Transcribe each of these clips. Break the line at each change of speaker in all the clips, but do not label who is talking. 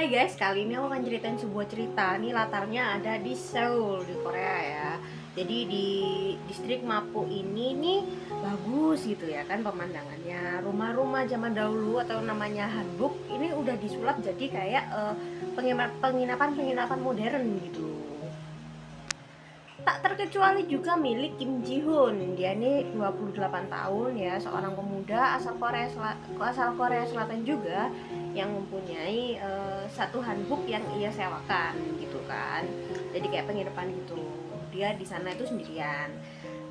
Hai guys, kali ini aku akan ceritain sebuah cerita. Ini latarnya ada di Seoul, di Korea ya. Jadi di distrik Mapo ini nih bagus gitu ya kan pemandangannya. Rumah-rumah zaman dahulu atau namanya hanbok ini udah disulap jadi kayak penginapan modern gitu. Tak terkecuali juga milik Kim Ji Hoon. Dia ini 28 tahun ya, seorang pemuda asal Korea Selatan juga yang mempunyai satu hanbok yang ia sewakan gitu kan. Jadi kayak penginapan gitu. Dia di sana itu sendirian.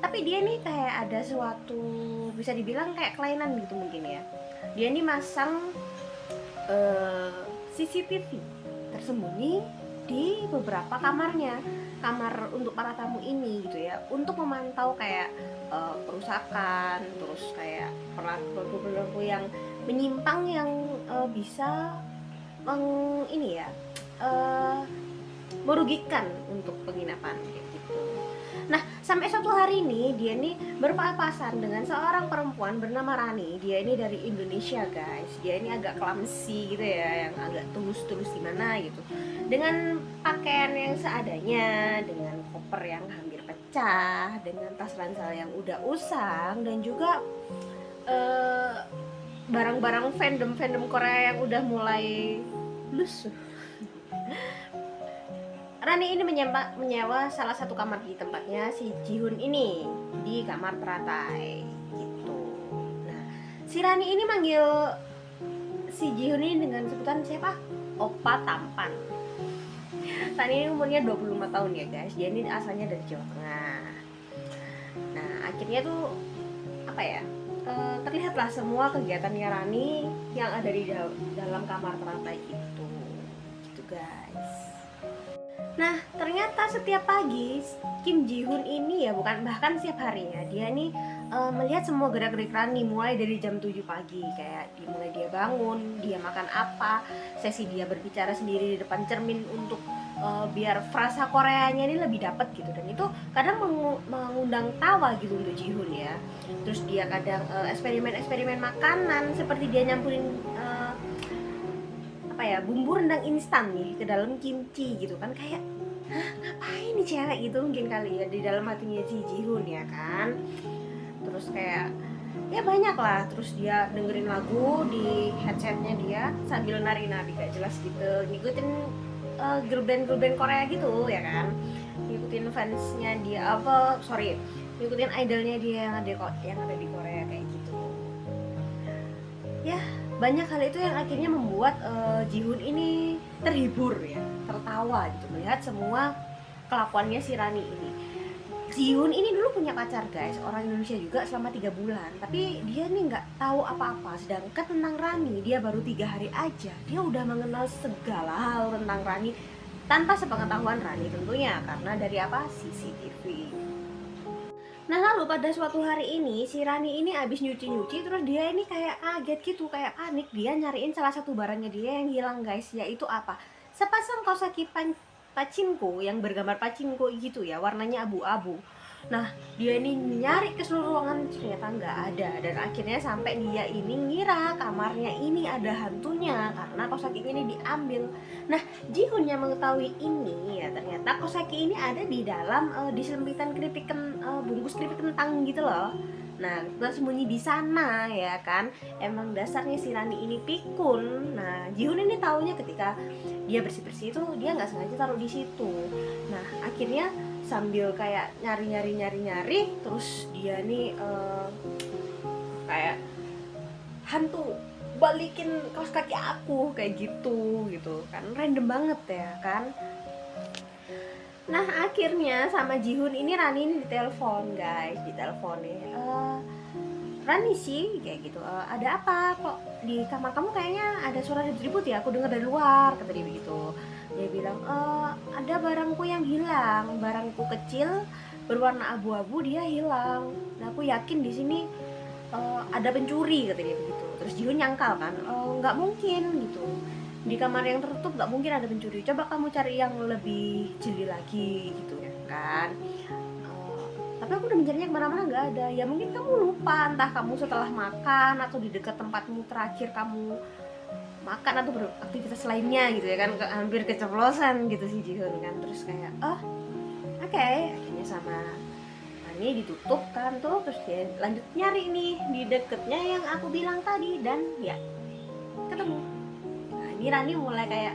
Tapi dia nih kayak ada suatu bisa dibilang kayak kelainan gitu mungkin ya. Dia ini masang eh, CCTV tersembunyi di beberapa kamar untuk para tamu ini gitu ya, untuk memantau kayak perusakan, terus kayak perilaku yang menyimpang yang bisa ini ya, eh, merugikan untuk penginapan kayak gitu. Nah, sampai suatu hari ini dia nih berpapasan dengan seorang perempuan bernama Rani. Dia ini dari Indonesia, guys. Dia ini agak clumsy gitu ya, yang agak tulus-tulus gimana gitu. Dengan pakaian yang seadanya, dengan koper yang hampir pecah, dengan tas ransel yang udah usang dan juga eh, barang-barang fandom Korea yang udah mulai lusuh. Rani ini menyewa salah satu kamar di tempatnya si Jihun ini, di kamar teratai gitu. Nah, si Rani ini manggil si Jihun ini dengan sebutan siapa? Opa Tampan. Rani ini umurnya 25 tahun ya guys. Dia ini asalnya dari Jawa Tengah. Nah, akhirnya tuh apa ya? Terlihatlah semua kegiatannya Rani yang ada di dalam kamar teratai itu. Gitu guys. Nah, ternyata setiap pagi Kim Ji Hoon ini ya, bukan bahkan setiap harinya, dia nih melihat semua gerak-gerik Rani mulai dari jam 7 pagi, kayak dimulai dia bangun, dia makan apa, sesi dia berbicara sendiri di depan cermin untuk biar frasa Koreanya ini lebih dapat gitu, dan itu kadang mengundang tawa gitu untuk Ji Hoon ya. Terus dia kadang eksperimen-eksperimen makanan seperti dia nyampurin apa ya, bumbu rendang instan nih ke dalam kimchi gitu kan, kayak hah, ngapain nih cewek gitu mungkin kali ya di dalam hatinya si Jihun ya kan. Terus kayak ya banyak lah, terus dia dengerin lagu di headsetnya dia sambil nari-nari gak jelas gitu, ngikutin girl band Korea gitu ya kan, ngikutin fansnya dia, apa sorry, ngikutin idolnya dia yang ada di Korea kayak gitu ya. Banyak hal itu yang akhirnya membuat Jihun ini terhibur ya, tertawa gitu melihat semua kelakuannya si Rani ini. Jihun ini dulu punya pacar guys, orang Indonesia juga selama 3 bulan, tapi dia nih nggak tahu apa-apa. Sedangkan tentang Rani dia baru 3 hari aja, dia udah mengenal segala hal tentang Rani tanpa sepengetahuan Rani tentunya, karena dari apa, CCTV. Nah, lalu pada suatu hari ini si Rani ini abis nyuci-nyuci, terus dia ini kayak kaget gitu, kayak panik. Dia nyariin salah satu barangnya dia yang hilang guys, yaitu apa? Sepasang pachinko yang bergambar pachinko gitu ya, warnanya abu-abu. Nah, dia ini nyari ke seluruh ruangan, ternyata nggak ada. Dan akhirnya sampai dia ini ngira kamarnya ini ada hantunya karena kosakinya ini diambil. Nah, Jihun yang mengetahui ini ya, ternyata kosaki ini ada di dalam disempitan bungkus keripik kentang gitu loh. Nah, bersembunyi di sana ya kan. Emang dasarnya si Rani ini pikun. Nah, Jihun ini taunya ketika dia bersih-bersih itu dia nggak sengaja taruh di situ. Nah, akhirnya sambil kayak nyari terus dia nih kayak hantu balikin kaos kaki aku kayak gitu kan, random banget ya kan. Nah, akhirnya sama Jihun ini Rani ini ditelepon guys, ditelepon nih, Rani sih kayak gitu, ada apa kok di kamar kamu kayaknya ada suara ribut-ribut ya, aku dengar dari luar, kata dia begitu. Dia bilang, ada barangku yang hilang, barangku kecil berwarna abu-abu dia hilang. Nah, aku yakin di sini ada pencuri, kata dia begitu. Terus Jihun nyangkal kan, nggak mungkin gitu, di kamar yang tertutup nggak mungkin ada pencuri, coba kamu cari yang lebih jeli lagi gitu ya kan. Tapi aku udah mencarinya kemana-mana nggak ada. Ya mungkin kamu lupa, entah kamu setelah makan atau di dekat tempatmu terakhir kamu makan atau beraktivitas lainnya gitu ya kan, hampir keceplosan gitu si Jihoon kan. Terus kayak oke, akhirnya sama Rani ditutup kan tuh, terus dia lanjut nyari nih di deketnya yang aku bilang tadi, dan ya ketemu. Nah ini Rani mulai kayak,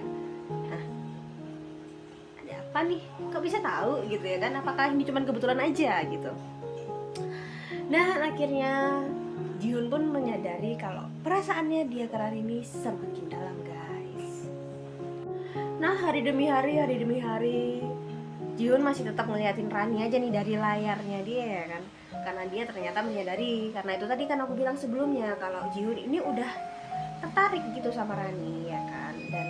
ada apa nih, kok bisa tahu gitu ya kan, apakah ini cuma kebetulan aja gitu. Nah akhirnya Jihoon pun menyadari kalau perasaannya dia ke Rani ini semakin dalam guys. Nah hari demi hari Jihoon masih tetap ngeliatin Rani aja nih dari layarnya dia ya kan, karena dia ternyata menyadari, karena itu tadi kan aku bilang sebelumnya kalau Jihoon ini udah tertarik gitu sama Rani ya kan. Dan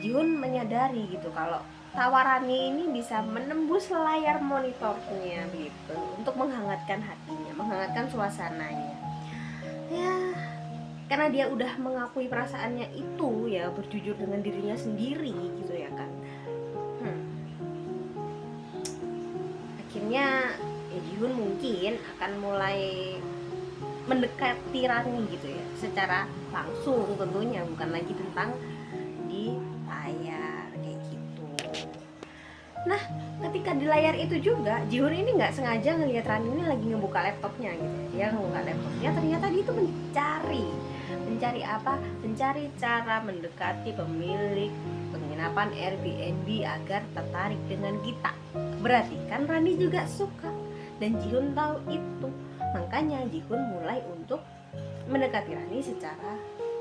Jihoon menyadari gitu kalau tawarannya ini bisa menembus layar monitornya gitu untuk menghangatkan hatinya, menghangatkan suasananya ya, karena dia udah mengakui perasaannya itu ya, berjujur dengan dirinya sendiri gitu ya kan. Akhirnya ya Jihoon mungkin akan mulai mendekati Rani gitu ya, secara langsung tentunya, bukan lagi tentang di layar kayak gitu. Nah ketika di layar itu juga Jihoon ini nggak sengaja ngelihat Rani ini lagi ngebuka laptopnya gitu. Dia ngebuka laptopnya, ternyata dia tuh mencari apa? Mencari cara mendekati pemilik penginapan Airbnb agar tertarik dengan kita. Berarti kan Rani juga suka, dan Jihoon tahu itu. Makanya Jihoon mulai untuk mendekati Rani secara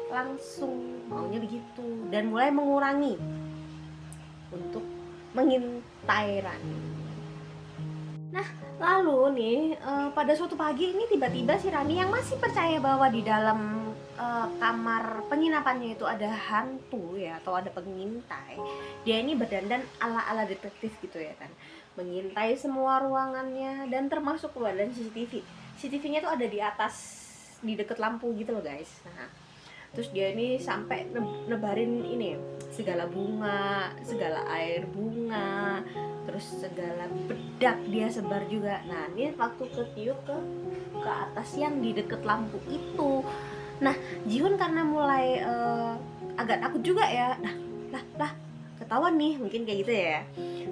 langsung, maunya begitu, dan mulai mengurangi untuk mengintai Rani. Nah lalu nih pada suatu pagi ini tiba-tiba si Rani yang masih percaya bahwa di dalam kamar penginapannya itu ada hantu ya, atau ada pengintai, dia ini berdandan ala-ala detektif gitu ya kan, mengintai semua ruangannya dan termasuk ruangan CCTV. CCTV-nya tuh ada di atas, di deket lampu gitu loh guys. Nah terus dia ini sampai nebarin ini segala bunga, segala air bunga, terus segala bedak dia sebar juga. Nah ini waktu ketiup ke atas yang di deket lampu itu. Nah Jihoon karena mulai agak takut juga ya, lah ketahuan nih mungkin kayak gitu ya.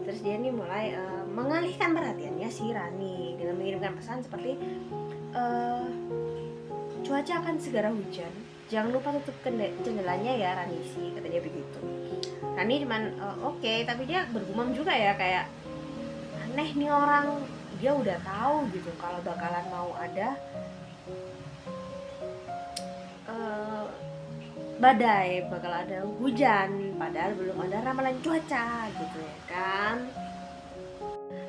Terus dia nih mulai mengalihkan perhatiannya si Rani dengan mengirimkan pesan seperti cuaca akan segera hujan, jangan lupa tutup jendelanya ya Rani sih, katanya begitu. Rani cuman oke, tapi dia bergumam juga ya, kayak aneh nih orang, dia udah tahu gitu kalau bakalan mau ada badai, bakal ada hujan, padahal belum ada ramalan cuaca gitu ya kan.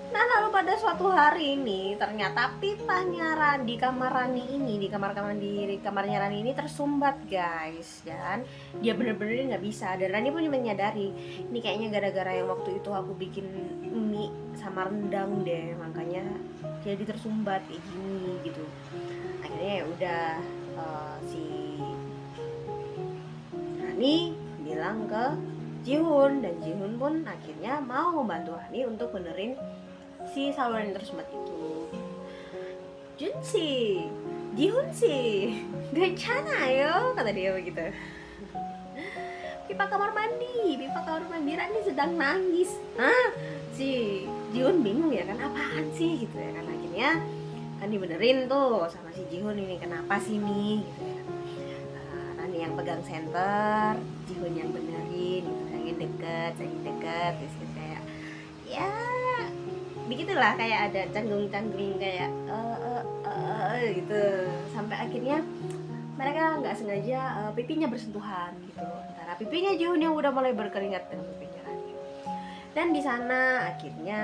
Nah lalu pada suatu hari ini ternyata pipanya Rani di kamar Rani ini, di kamarnya Rani ini tersumbat guys, dan dia bener-bener nggak bisa. Dan Rani pun menyadari ini kayaknya gara-gara yang waktu itu aku bikin mie sama rendang deh, makanya jadi tersumbat kayak gini gitu. Akhirnya ya udah si Rani bilang ke Jihoon, dan Jihoon pun akhirnya mau membantu Rani untuk benerin si saluran tersumbat itu. Junsi, Jihoon sih, 괜찮아 yo, kata dia begitu. Pipa kamar mandi Rani sedang nangis. Hah? Si Jihoon bingung ya kan, apaan sih gitu ya kan. Akhirnya kan dibenerin tuh sama si Jihoon, ini kenapa sih nih gitu ya. Rani yang pegang senter, Jihoon yang benerin gitu, saking deket terus kayak ya begitulah, kayak ada canggung kayak gitu, sampai akhirnya mereka nggak sengaja pipinya bersentuhan gitu, antara pipinya Jihoon yang udah mulai berkeringat dengan pipinya Rani. Dan di sana akhirnya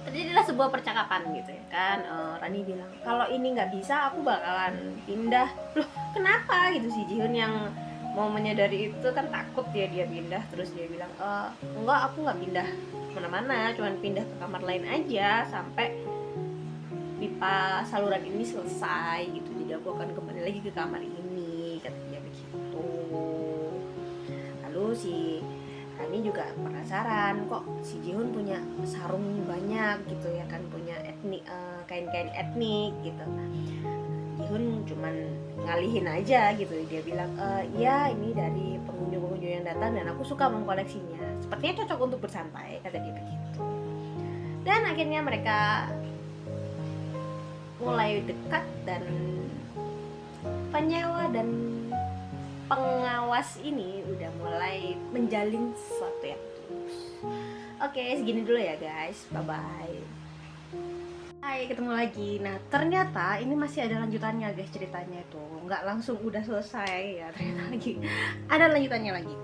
terjadilah sebuah percakapan gitu ya kan. Rani bilang kalau ini nggak bisa aku bakalan pindah. Loh kenapa gitu, si Jihoon yang mau menyadari itu kan takut ya dia pindah. Terus dia bilang enggak, aku nggak pindah mana-mana, cuman pindah ke kamar lain aja sampai pipa saluran ini selesai gitu, jadi aku akan kembali lagi ke kamar ini, kata dia begitu. Lalu si Rani juga penasaran, kok si Jihoon punya sarung banyak gitu ya kan, punya kain-kain etnik gitu. Jihun cuman ngalihin aja gitu. Dia bilang, iya ini dari pengunjung-pengunjung yang datang dan aku suka mengkoleksinya, sepertinya cocok untuk bersantai, kata dia begitu. Dan akhirnya mereka mulai dekat dan penyewa dan pengawas ini udah mulai menjalin sesuatu yang tulus. Oke, segini dulu ya guys, bye bye. Hai, ketemu lagi. Nah, ternyata ini masih ada lanjutannya guys, ceritanya itu nggak langsung udah selesai ya, ternyata lagi ada lanjutannya lagi.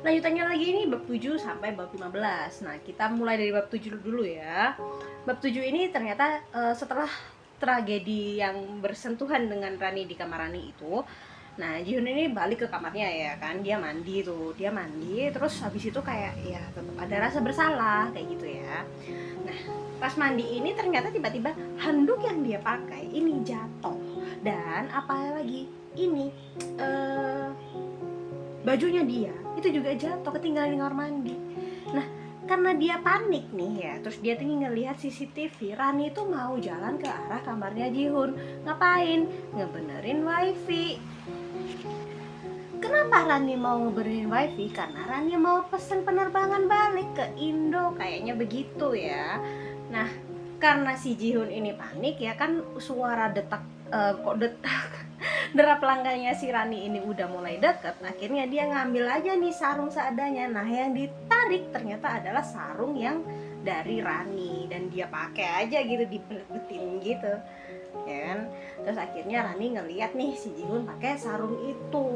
Lanjutannya lagi ini bab 7 sampai bab 15. Nah, kita mulai dari bab 7 dulu ya. Bab 7 ini ternyata setelah tragedi yang bersentuhan dengan Rani di kamar Rani itu, nah Jihun ini balik ke kamarnya ya kan, dia mandi terus habis itu kayak ya tetap ada rasa bersalah kayak gitu ya. Nah, pas mandi ini ternyata tiba-tiba handuk yang dia pakai ini jatuh, dan apalagi ini bajunya dia itu juga jatuh, ketinggalan di kamar mandi. Nah, karena dia panik nih ya, terus dia tinggal ngelihat CCTV, Rani itu mau jalan ke arah kamarnya Jihun. Ngapain? Ngebenerin wifi. Kenapa Rani mau ngebenerin wifi? Karena Rani mau pesen penerbangan balik ke Indo, kayaknya begitu ya. Nah, karena si Jihun ini panik ya kan, suara detak derap langkahnya si Rani ini udah mulai deket. Akhirnya dia ngambil aja nih sarung seadanya. Nah, yang ditarik ternyata adalah sarung yang dari Rani, dan dia pakai aja gitu, dibelet-betin gitu ya kan. Terus akhirnya Rani ngeliat nih si Jihun pakai sarung itu.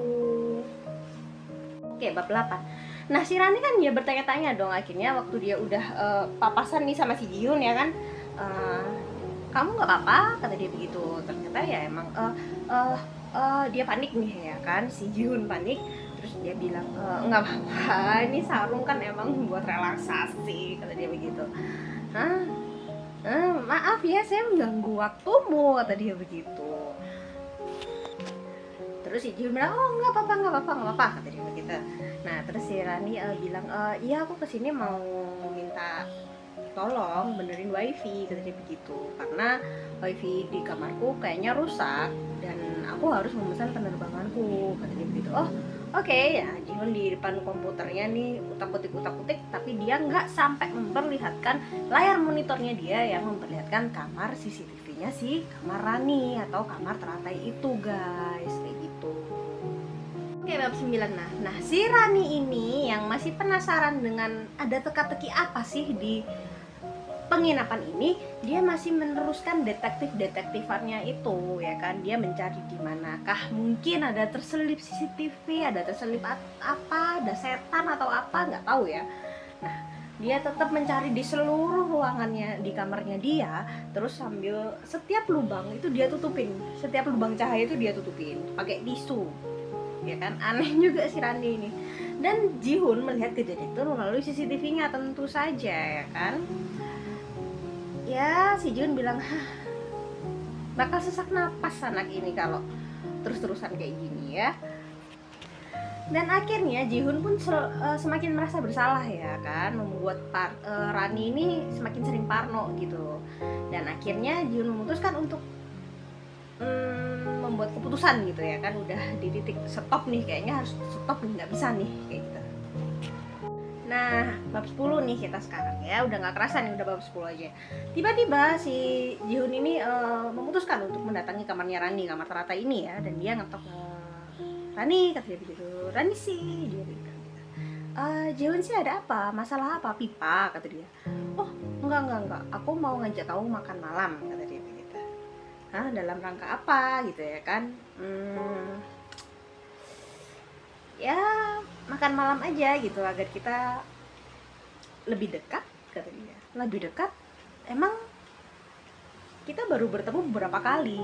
Oke, bab 8. Nah, si Rani kan dia bertanya-tanya dong akhirnya waktu dia udah papasan nih sama si Jihun ya kan. Kamu nggak apa-apa, kata dia begitu. Ternyata ya emang dia panik nih ya kan, si Jihun panik. Terus dia bilang, nggak apa-apa, ini sarung kan emang buat relaksasi, kata dia begitu. Maaf ya, saya mengganggu waktumu, kata dia begitu. Terus si Jihun bilang, oh nggak apa-apa, kata dia begitu. Nah, terus si Rani bilang, iya aku kesini mau minta tolong benerin wifi, kata dia begitu, karena wifi di kamarku kayaknya rusak dan aku harus memesan penerbanganku, kata dia begitu. Oh oke. Ya Jihun di depan komputernya nih utak-utik, tapi dia nggak sampai memperlihatkan layar monitornya dia yang memperlihatkan kamar CCTV-nya si kamar Rani atau kamar teratai itu guys, kayak gitu. Oke, bab 9. Nah si Rani ini yang masih penasaran dengan ada teka-teki apa sih di penginapan ini, dia masih meneruskan detektifannya itu ya kan. Dia mencari di manakah mungkin ada terselip CCTV, ada terselip apa, ada setan atau apa, nggak tahu ya. Nah, dia tetap mencari di seluruh ruangannya di kamarnya dia, terus sambil setiap lubang itu dia tutupin, setiap lubang cahaya itu dia tutupin pakai tisu ya kan. Aneh juga si Rani ini. Dan Jihun melihat kejadian itu melalui CCTV-nya tentu saja ya kan. Ya, si Jihun bilang, bakal sesak napas anak ini kalau terus-terusan kayak gini ya. Dan akhirnya Jihun pun semakin merasa bersalah ya kan, membuat Rani ini semakin sering parno gitu. Dan akhirnya Jihun memutuskan untuk membuat keputusan gitu ya kan, udah di titik stop nih, kayaknya harus stop nih, nggak bisa nih kayak gitu. Nah, bab 10 nih kita sekarang ya, udah gak kerasa nih, udah bab 10 aja. Tiba-tiba si Jihun ini memutuskan untuk mendatangi kamarnya Rani, kamar teratai ini ya. Dan dia ngetok, Rani, kata dia begitu. Rani sih, dia bilang gitu. Jihun sih ada apa? Masalah apa? Pipa, kata dia. Oh, enggak, aku mau ngajak kamu makan malam, kata dia begitu. Hah, dalam rangka apa gitu ya kan. Ya makan malam aja gitu agar kita lebih dekat, kata dia. Lebih dekat? Emang kita baru bertemu beberapa kali.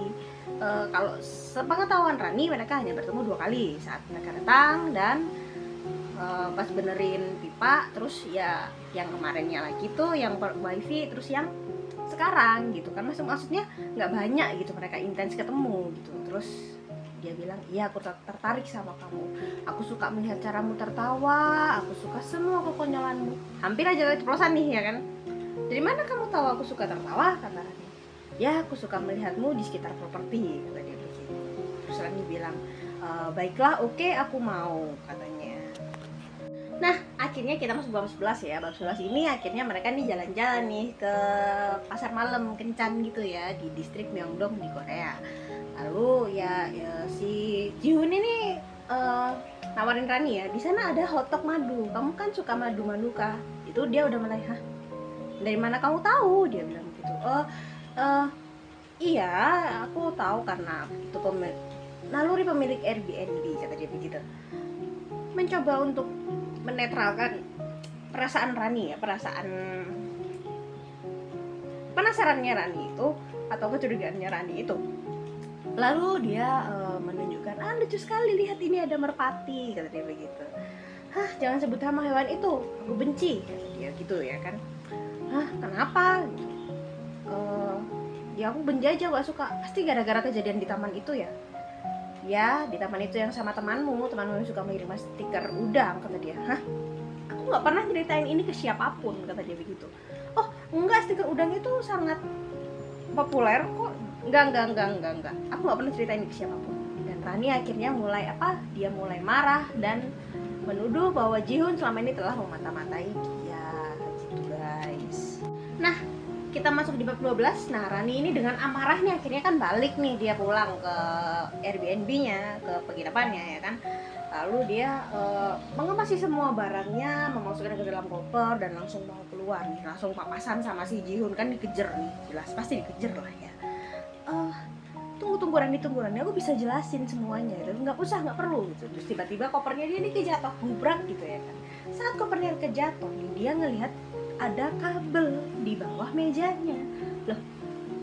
Kalau sepengetahuan Rani, mereka hanya bertemu 2 kali, saat mereka datang dan pas benerin pipa, terus ya yang kemarinnya lagi tuh yang wifi, terus yang sekarang gitu kan. Maksudnya nggak banyak gitu mereka intens ketemu gitu. Terus dia bilang, iya aku tertarik sama kamu, aku suka melihat caramu tertawa, aku suka semua kekonyolanmu. Hampir aja keceplosan nih ya kan. Dari mana kamu tahu aku suka tertawa, kata Rani. Ya aku suka melihatmu di sekitar properti, kata dia begitu. Rani bilang, baiklah, oke, aku mau, katanya. Nah, akhirnya kita masuk bab 11 ya. Bab 11 ini akhirnya mereka nih jalan-jalan nih ke pasar malam Kencan gitu ya, di distrik Myeongdong di Korea. Lalu ya si Jihoon ini nawarin Rani ya, di sana ada hotdog madu. Kamu kan suka madu kah? Itu dia udah mulai, hah? Dari mana kamu tahu? Dia bilang gitu. Iya, aku tahu karena itu naluri pemilik Airbnb, kata dia begitu. Mencoba untuk menetralkan perasaan Rani ya, perasaan penasarannya Rani itu atau kecurigaannya Rani itu. Lalu dia menunjukkan, lucu sekali, lihat ini ada merpati, kata dia begitu. Hah, jangan sebut nama hewan itu, aku benci, kata dia gitu ya kan. Hah, kenapa? Ya aku benci aja, gak suka. Pasti gara-gara kejadian di taman itu ya. Ya, di taman itu yang sama temanmu yang suka mengirim stiker udang, kata dia. Hah? Aku nggak pernah ceritain ini ke siapapun, kata dia begitu. Oh, enggak, stiker udang itu sangat populer kok. Enggak. Aku nggak pernah ceritain ini ke siapapun. Dan Rani akhirnya dia mulai marah dan menuduh bahwa Jihoon selama ini telah memata-matai dia, gitu guys. Nah, kita masuk di bab 12. Nah, Rani ini dengan amarahnya akhirnya kan balik nih, dia pulang ke Airbnb-nya, ke penginapannya ya kan. Lalu dia mengemasi semua barangnya, memasukkan ke dalam koper dan langsung mau keluar nih, langsung papasan sama si Jihoon, kan dikejar nih, jelas pasti dikejar lah ya. Tunggu Rani, aku bisa jelasin semuanya, dan nggak perlu gitu. Terus tiba-tiba kopernya dia nih kejatuh, gubrak gitu ya kan. Saat kopernya kejatuh nih, dia ngelihat ada kabel di bawah mejanya. Loh,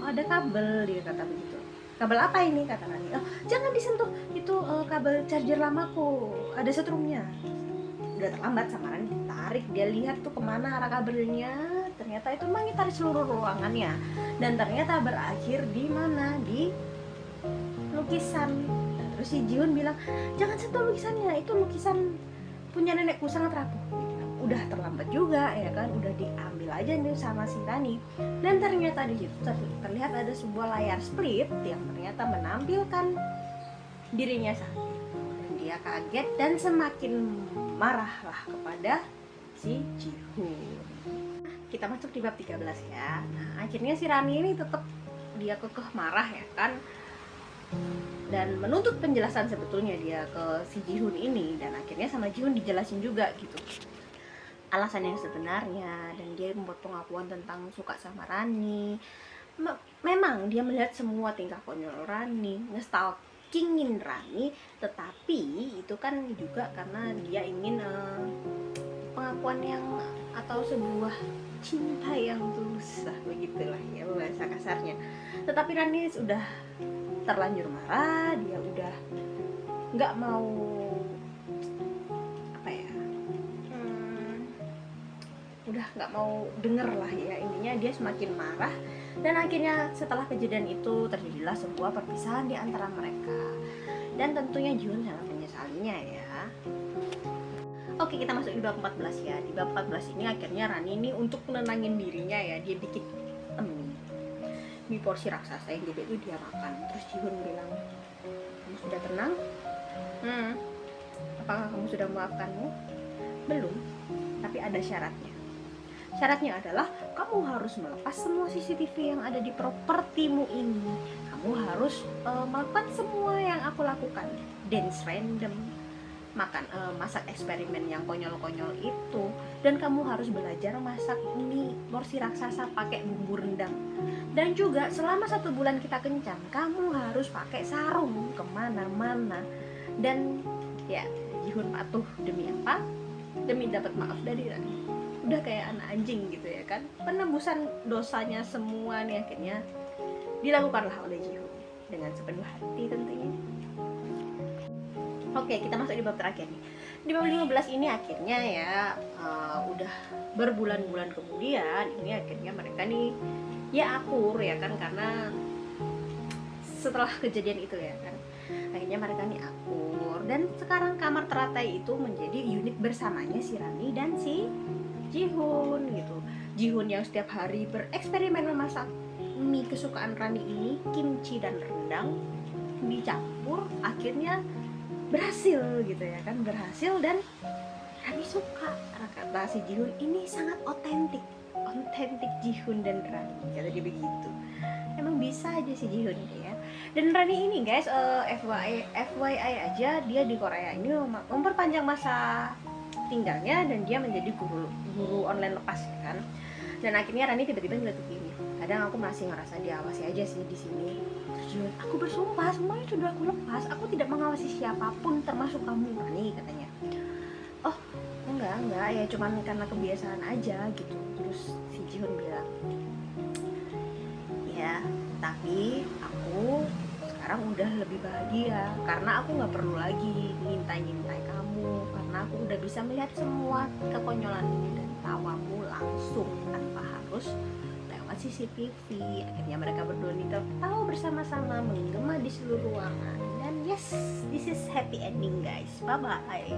ada kabel, dia kata begitu. Kabel apa ini, kata Rani. Jangan disentuh, itu kabel charger lamaku, ada setrumnya. Udah terlambat sama Rani, ditarik, dia lihat tuh kemana arah kabelnya. Ternyata itu mengitari seluruh ruangannya, dan ternyata berakhir di mana, di lukisan. Nah, terus si Jihoon bilang, jangan sentuh lukisannya, itu lukisan punya nenekku, sangat rapuh. Udah terlambat juga ya kan, udah diambil aja nih sama si Rani. Dan ternyata di situ terlihat ada sebuah layar split yang ternyata menampilkan dirinya saat itu. Dan dia kaget dan semakin marahlah kepada si Jihoon. Kita masuk di bab 13 ya. Nah, akhirnya si Rani ini tetap dia kekeh marah ya kan, dan menuntut penjelasan sebetulnya dia ke si Jihoon ini. Dan akhirnya sama Jihoon dijelasin juga gitu alasan yang sebenarnya, dan dia membuat pengakuan tentang suka sama Rani. Memang dia melihat semua tingkah konyol Rani, ngestalkingin Rani, tetapi itu kan juga karena dia ingin pengakuan yang atau sebuah cinta yang tulus lah, begitulah ya bahasa kasarnya. Tetapi Rani sudah terlanjur marah, dia udah nggak mau udah nggak mau denger lah ya, intinya dia semakin marah. Dan akhirnya setelah kejadian itu terjadilah sebuah perpisahan di antara mereka, dan tentunya Jihoon sangat menyesalinya ya. Oke, kita masuk di bab 14 ya. Di bab 14 ini akhirnya Rani ini untuk menenangin dirinya ya, dia bikin mie porsi raksasa yang gede itu dia makan. Terus Jihoon bilang, kamu sudah tenang? Apakah kamu sudah memaafkanmu? Belum, tapi ada syaratnya. Syaratnya adalah kamu harus melepas semua CCTV yang ada di propertimu ini. Kamu harus melakukan semua yang aku lakukan, dance random, masak eksperimen yang konyol-konyol itu, dan kamu harus belajar masak mie porsi raksasa pakai bumbu rendang. Dan juga selama 1 bulan kita kencan, kamu harus pakai sarung kemana-mana. Dan ya, Jihoon patuh demi apa? Demi dapat maaf dari Rani. Udah kayak anak anjing gitu ya kan. Penebusan dosanya semua nih akhirnya dilakukanlah oleh Jihoon dengan sepenuh hati tentunya. Oke, kita masuk di bab terakhir nih. Di bab 15 ini akhirnya ya udah berbulan-bulan kemudian ini akhirnya mereka nih ya akur ya kan, karena setelah kejadian itu ya kan, akhirnya mereka nih akur. Dan sekarang kamar teratai itu menjadi unit bersamanya si Rani dan si Jihoon gitu. Jihoon yang setiap hari bereksperimen memasak mie kesukaan Rani ini, kimchi dan rendang, campur akhirnya berhasil gitu ya kan, berhasil. Dan Rani suka, kata si Jihoon ini sangat otentik Jihoon dan Rani, kata dia begitu. Emang bisa aja si Jihoon ya. Dan Rani ini guys, FYI aja, dia di Korea ini memperpanjang masa tinggalnya dan dia menjadi guru online lepas ya kan. Dan akhirnya Rani tiba-tiba nyeletuk gini, kadang aku masih ngerasa diawasi aja sih di sini. Terus Jihoon, aku bersumpah semuanya sudah aku lepas, aku tidak mengawasi siapapun termasuk kamu Rani, katanya. Oh enggak ya, cuman karena kebiasaan aja gitu. Terus si Jihoon bilang, ya tapi aku sekarang udah lebih bahagia karena aku nggak perlu lagi ngintai kamu, karena aku udah bisa melihat semua kekonyolanmu dan tawamu langsung tanpa harus lewat CCTV. Akhirnya mereka berdua nih tertawa bersama-sama menggema di seluruh ruangan. Dan yes, this is happy ending guys, bye bye.